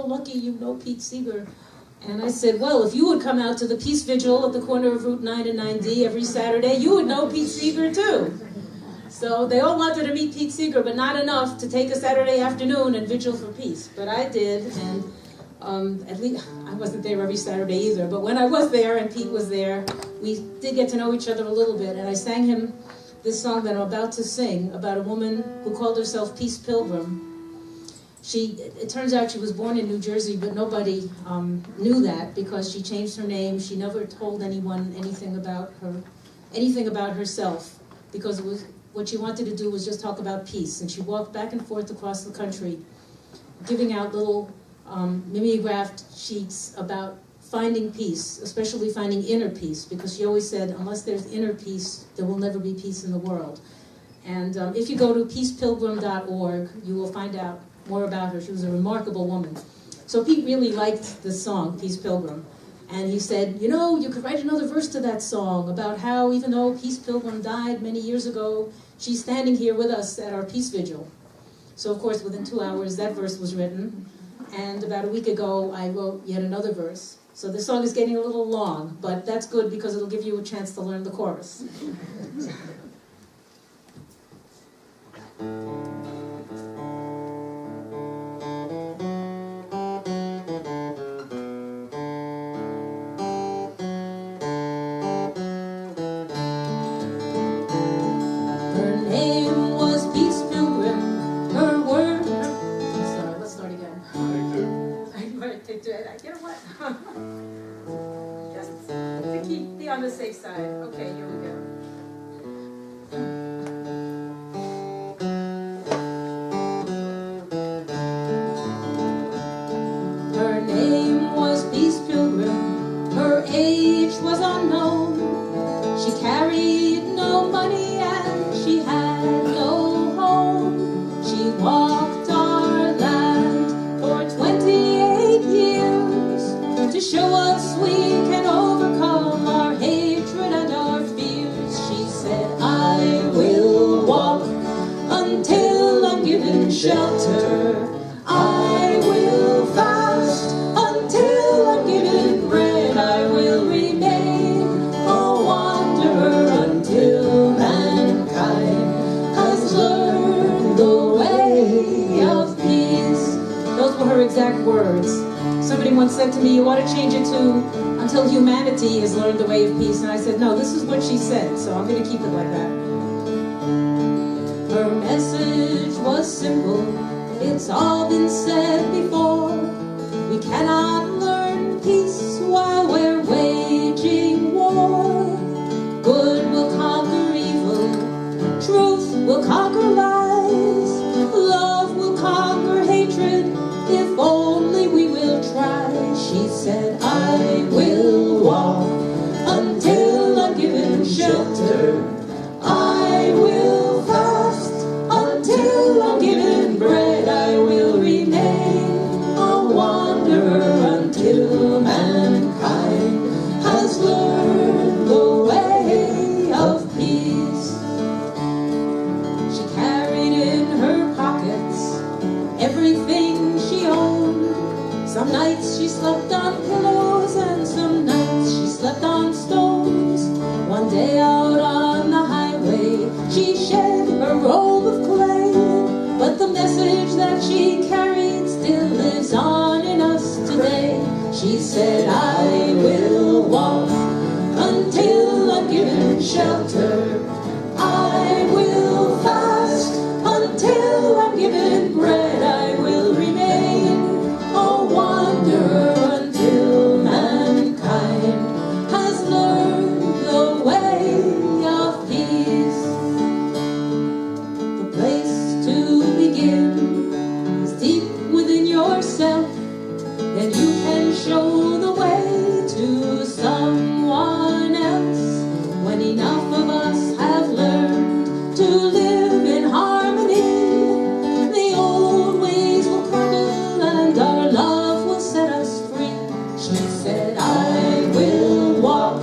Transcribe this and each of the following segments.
so lucky you know Pete Seeger. And I said, well, if you would come out to the Peace Vigil at the corner of Route 9 and 9D every Saturday, you would know Pete Seeger too. So they all wanted to meet Pete Seeger, but not enough to take a Saturday afternoon and vigil for peace. But I did, and at least I wasn't there every Saturday either, but when I was there and Pete was there, we did get to know each other a little bit, and I sang him this song that I'm about to sing about a woman who called herself Peace Pilgrim. It turns out she was born in New Jersey, but nobody knew that because she changed her name. She never told anyone anything about herself, because it was what she wanted to do was just talk about peace. And she walked back and forth across the country, giving out little mimeographed sheets about finding peace, especially finding inner peace, because she always said, unless there's inner peace, there will never be peace in the world. And if you go to peacepilgrim.org, you will find out more about her. She was a remarkable woman. So Pete really liked this song, Peace Pilgrim. And he said, you know, you could write another verse to that song about how even though Peace Pilgrim died many years ago, she's standing here with us at our Peace Vigil. So of course, within 2 hours, that verse was written. And about a week ago, I wrote yet another verse. So the song is getting a little long, but that's good because it'll give you a chance to learn the chorus. Just to be on the safe side. Okay, here we go. Her name was Peace Pilgrim. Her age was unknown. She carried no money and she had no home. She walked our land for 28 years to show us we can overcome our hatred and our fears. She said, I will walk until I'm given shelter. I will fast until I'm given bread. I will remain a wanderer until mankind has learned the way of peace. Those were her exact words. Somebody once said to me, you ought to change it to until humanity has learned the way of peace. And I said, no, this is what she said, so I'm going to keep it like that. Her message was simple. It's all been said before. We cannot learn peace while we're waging war. Good will conquer evil. Truth will conquer lies. Love will conquer hatred if only we will try. She said, I will walk until I'm given shelter. I will fast until I'm given bread. I will remain a wanderer until mankind has learned the way of peace. She carried in her pockets everything she owned. Some nights she slept on pillows and some nights she slept on stones. One day out on the highway she shed her robe of clay, but the message that she carried still lives on in us today. She said, I will walk until I'm given shelter. I will fast until I'm given bread. I will remain a wanderer until mankind has learned the way of peace. The place to begin is deep within yourself. Then you can show the way to someone else. When enough of us have learned to live in harmony, the old ways will crumble and our love will set us free. She said, I will walk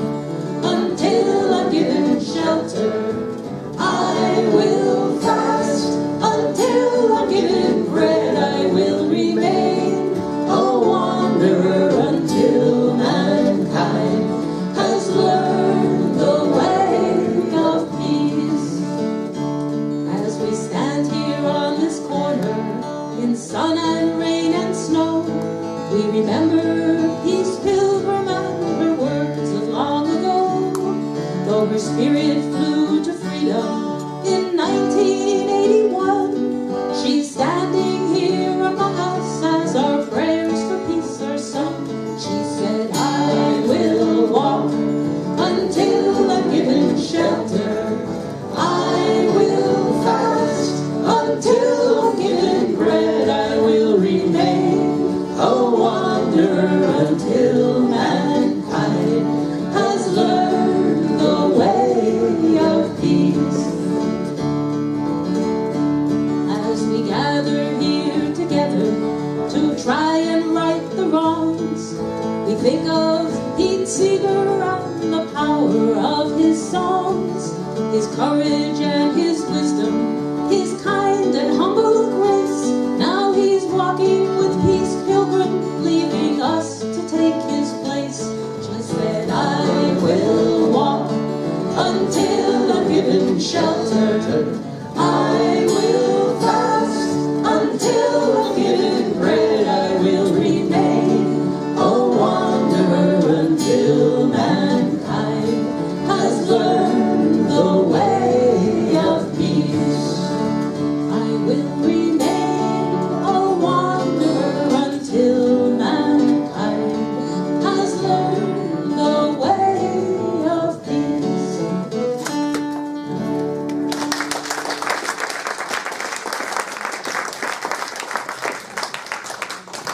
until I'm given shelter. I will fast until I'm given bread. I will remain remember peace, Pilgrim, and her words of long ago. Though her spirit flew to freedom in 1981, she's standing here among us as our prayers for peace are sung. She said, I will walk until I'm given shelter. I will fast until I'm given bread. I will remain a wanderer until mankind has learned the way of peace. As we gather here together to try and right the wrongs, we think of Pete Seeger and the power of his songs, his courage and his wisdom